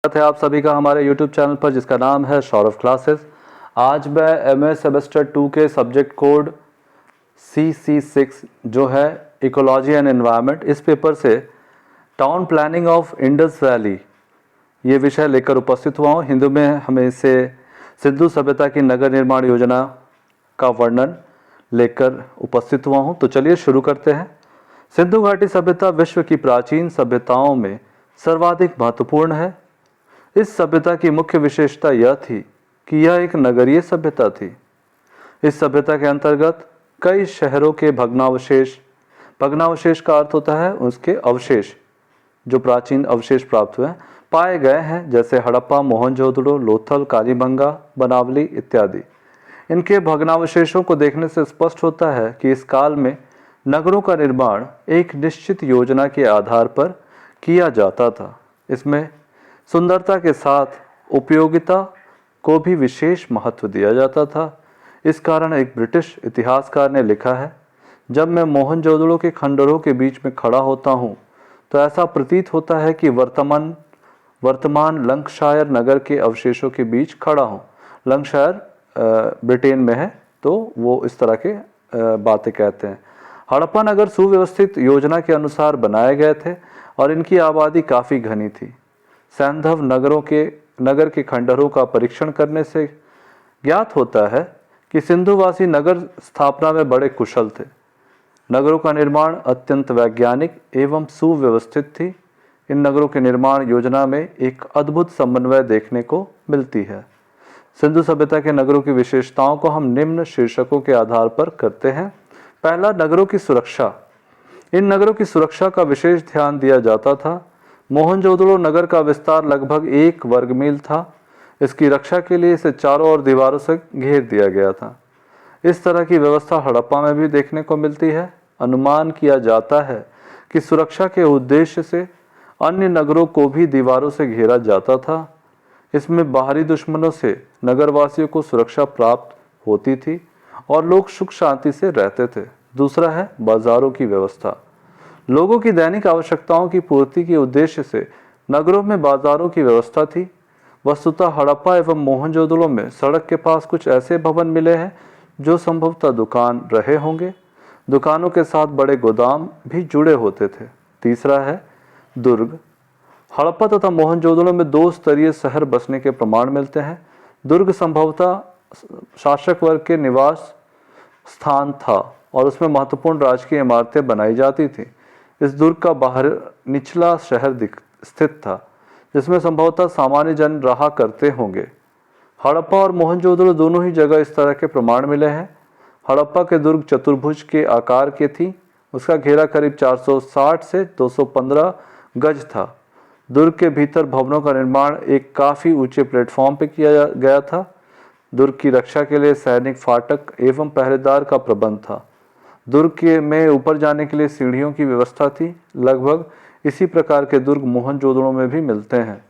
स्वागत है आप सभी का हमारे YouTube चैनल पर जिसका नाम है सौरभ क्लासेस। आज मैं एमए सेमेस्टर 2 के सब्जेक्ट कोड CC6 जो है इकोलॉजी एंड एनवायरनमेंट, इस पेपर से town planning of Indus valley ये विषय लेकर उपस्थित हुआ हूँ। हिंदी में हमें इसे सिंधु सभ्यता की नगर निर्माण योजना का वर्णन लेकर उपस्थित हुआ हूँ। तो चलिए शुरू करते हैं। सिंधु घाटी सभ्यता विश्व की प्राचीन सभ्यताओं में सर्वाधिक महत्वपूर्ण है। इस सभ्यता की मुख्य विशेषता यह थी कि यह एक नगरीय सभ्यता थी। इस सभ्यता के अंतर्गत कई शहरों के भग्नावशेष का अर्थ होता है उसके अवशेष, जो प्राचीन अवशेष प्राप्त हुए पाए गए हैं, जैसे हड़प्पा, मोहनजोदड़ो, लोथल, कालीबंगा, बनावली इत्यादि। इनके भग्नावशेषों को देखने से स्पष्ट होता है कि इस काल में नगरों का निर्माण एक निश्चित योजना के आधार पर किया जाता था। इसमें सुंदरता के साथ उपयोगिता को भी विशेष महत्व दिया जाता था। इस कारण एक ब्रिटिश इतिहासकार ने लिखा है, जब मैं मोहनजोदड़ो के खंडहरों के बीच में खड़ा होता हूँ तो ऐसा प्रतीत होता है कि वर्तमान लंकाशायर नगर के अवशेषों के बीच खड़ा हूँ। लंकाशायर ब्रिटेन में है, तो वो इस तरह के बातें कहते हैं। हड़प्पा नगर सुव्यवस्थित योजना के अनुसार बनाए गए थे और इनकी आबादी काफ़ी घनी थी। सैंधव नगर के खंडहरों का परीक्षण करने से ज्ञात होता है कि सिंधुवासी नगर स्थापना में बड़े कुशल थे। नगरों का निर्माण अत्यंत वैज्ञानिक एवं सुव्यवस्थित थी। इन नगरों के निर्माण योजना में एक अद्भुत समन्वय देखने को मिलती है। सिंधु सभ्यता के नगरों की विशेषताओं को हम निम्न शीर्षकों के आधार पर करते हैं। पहला, नगरों की सुरक्षा। इन नगरों की सुरक्षा का विशेष ध्यान दिया जाता था। मोहनजोदड़ो नगर का विस्तार लगभग 1 वर्ग मील था। इसकी रक्षा के लिए इसे चारों ओर दीवारों से घेर दिया गया था। इस तरह की व्यवस्था हड़प्पा में भी देखने को मिलती है। अनुमान किया जाता है कि सुरक्षा के उद्देश्य से अन्य नगरों को भी दीवारों से घेरा जाता था। इसमें बाहरी दुश्मनों से नगरवासियों को सुरक्षा प्राप्त होती थी और लोग सुख शांति से रहते थे। दूसरा है बाजारों की व्यवस्था। लोगों की दैनिक आवश्यकताओं की पूर्ति के उद्देश्य से नगरों में बाजारों की व्यवस्था थी। वस्तुतः हड़प्पा एवं मोहनजोदड़ो में सड़क के पास कुछ ऐसे भवन मिले हैं जो संभवतः दुकान रहे होंगे। दुकानों के साथ बड़े गोदाम भी जुड़े होते थे। तीसरा है दुर्ग। हड़प्पा तथा मोहनजोदड़ो में 2 स्तरीय शहर बसने के प्रमाण मिलते हैं। दुर्ग संभवतः शासक वर्ग के निवास स्थान था और उसमें महत्वपूर्ण राजकीय इमारतें बनाई जाती थी। इस दुर्ग का बाहर निचला शहर स्थित था, जिसमें संभवतः सामान्य जन रहा करते होंगे। हड़प्पा और मोहनजोदड़ो दोनों ही जगह इस तरह के प्रमाण मिले हैं। हड़प्पा के दुर्ग चतुर्भुज के आकार के थी। उसका घेरा करीब 460 से 215 गज था। दुर्ग के भीतर भवनों का निर्माण एक काफ़ी ऊंचे प्लेटफॉर्म पर किया गया था। दुर्ग की रक्षा के लिए सैनिक फाटक एवं पहरेदार का प्रबंध था। दुर्ग में ऊपर जाने के लिए सीढ़ियों की व्यवस्था थी। लगभग इसी प्रकार के दुर्ग मोहनजोदड़ो में भी मिलते हैं।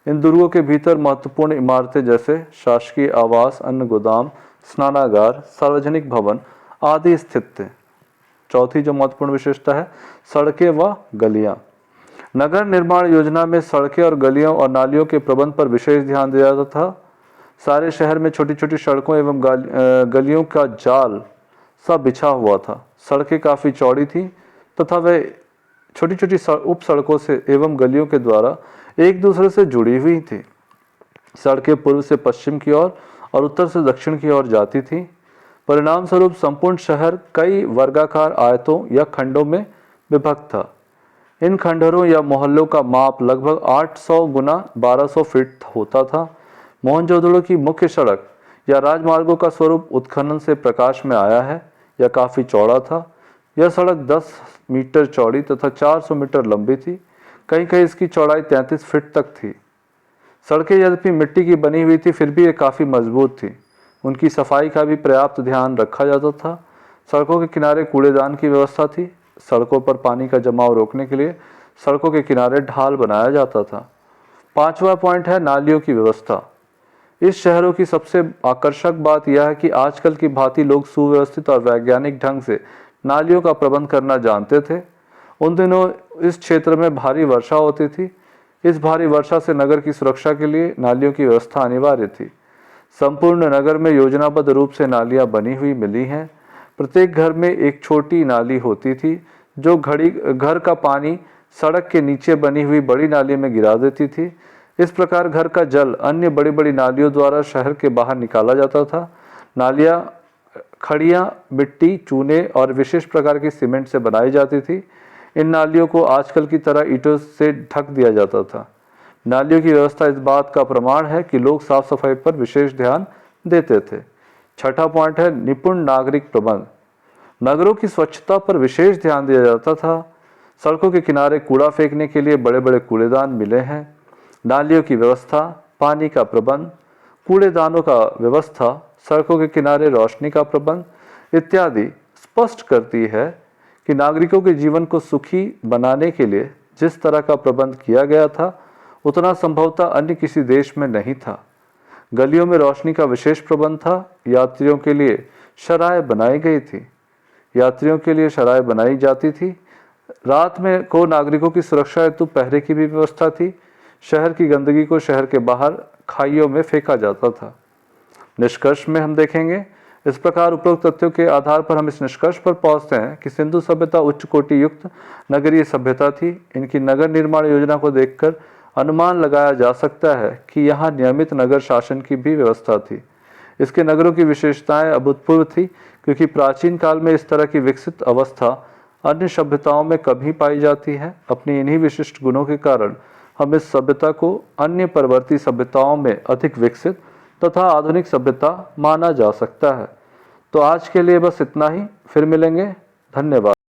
इन दुर्गों के भीतर महत्वपूर्ण इमारतें जैसे शासकीय आवास, अन्न गोदाम, स्नानागार, सार्वजनिक भवन आदि स्थित थे। चौथी जो महत्वपूर्ण विशेषता है, सड़कें व गलियां। नगर निर्माण योजना में सड़कें और गलियों और नालियों के प्रबंध पर विशेष ध्यान दिया जाता था। सारे शहर में छोटी छोटी सड़कों एवं गलियों का जाल सब बिछा हुआ था। सड़कें काफ़ी चौड़ी थी तथा वे छोटी छोटी उप सड़कों से एवं गलियों के द्वारा एक दूसरे से जुड़ी हुई थी। सड़कें पूर्व से पश्चिम की ओर और उत्तर से दक्षिण की ओर जाती थी। परिणाम स्वरूप संपूर्ण शहर कई वर्गाकार आयतों या खंडों में विभक्त था। इन खंडहरों या मोहल्लों का माप लगभग 800 गुना 1200 फीट होता था। मोहनजोदड़ो की मुख्य सड़क या राजमार्गों का स्वरूप उत्खनन से प्रकाश में आया है। यह काफ़ी चौड़ा था। यह सड़क 10 मीटर चौड़ी तथा 400 मीटर लंबी थी। कहीं कहीं इसकी चौड़ाई 33 फीट तक थी। सड़कें यद्यपि मिट्टी की बनी हुई थी, फिर भी ये काफ़ी मजबूत थी। उनकी सफाई का भी पर्याप्त ध्यान रखा जाता था। सड़कों के किनारे कूड़ेदान की व्यवस्था थी। सड़कों पर पानी का जमाव रोकने के लिए सड़कों के किनारे ढाल बनाया जाता था। 5वां पॉइंट है नालियों की व्यवस्था। इस शहरों की सबसे आकर्षक बात यह है कि आजकल की भांति लोग सुव्यवस्थित और वैज्ञानिक ढंग से नालियों का प्रबंध करना जानते थे। उन दिनों इस क्षेत्र में भारी वर्षा होती थी। इस भारी वर्षा से नगर की सुरक्षा के लिए नालियों की व्यवस्था अनिवार्य थी। संपूर्ण नगर में योजनाबद्ध रूप से नालियां बनी हुई मिली हैं। प्रत्येक घर में एक छोटी नाली होती थी जो घर का पानी सड़क के नीचे बनी हुई बड़ी नाली में गिरा देती थी। इस प्रकार घर का जल अन्य बड़ी बड़ी नालियों द्वारा शहर के बाहर निकाला जाता था। नालियां खड़ियां मिट्टी, चूने और विशेष प्रकार की सीमेंट से बनाई जाती थी। इन नालियों को आजकल की तरह ईंटों से ढक दिया जाता था। नालियों की व्यवस्था इस बात का प्रमाण है कि लोग साफ सफाई पर विशेष ध्यान देते थे। छठा पॉइंट है निपुण नागरिक प्रबंध। नगरों की स्वच्छता पर विशेष ध्यान दिया जाता था। सड़कों के किनारे कूड़ा फेंकने के लिए बड़े बड़े कूड़ेदान मिले हैं। नालियों की व्यवस्था, पानी का प्रबंध, कूड़ेदानों का व्यवस्था, सड़कों के किनारे रोशनी का प्रबंध इत्यादि स्पष्ट करती है कि नागरिकों के जीवन को सुखी बनाने के लिए जिस तरह का प्रबंध किया गया था उतना संभवतः अन्य किसी देश में नहीं था। गलियों में रोशनी का विशेष प्रबंध था। यात्रियों के लिए शराय बनाई गई थी। यात्रियों के लिए शराय बनाई जाती थी। रात में को नागरिकों की सुरक्षा हेतु पहरे की भी व्यवस्था थी। शहर की गंदगी को शहर के बाहर खाइयों में फेंका जाता था। निष्कर्ष में हम देखेंगे, इस प्रकार उपरोक्त तथ्यों के आधार पर हम इस निष्कर्ष पर पहुंचते हैं कि सिंधु सभ्यता उच्च कोटि युक्त नगरीय सभ्यता थी। इनकी नगर निर्माण योजना को देखकर अनुमान लगाया जा सकता है कि यहाँ नियमित नगर शासन की भी व्यवस्था थी। इसके नगरों की विशेषताएं अभूतपूर्व थी, क्योंकि प्राचीन काल में इस तरह की विकसित अवस्था अन्य सभ्यताओं में कम ही पाई जाती है। अपनी इन्हीं विशिष्ट गुणों के कारण हम इस सभ्यता को अन्य परवर्ती सभ्यताओं में अधिक विकसित तथा आधुनिक सभ्यता माना जा सकता है। तो आज के लिए बस इतना ही। फिर मिलेंगे। धन्यवाद।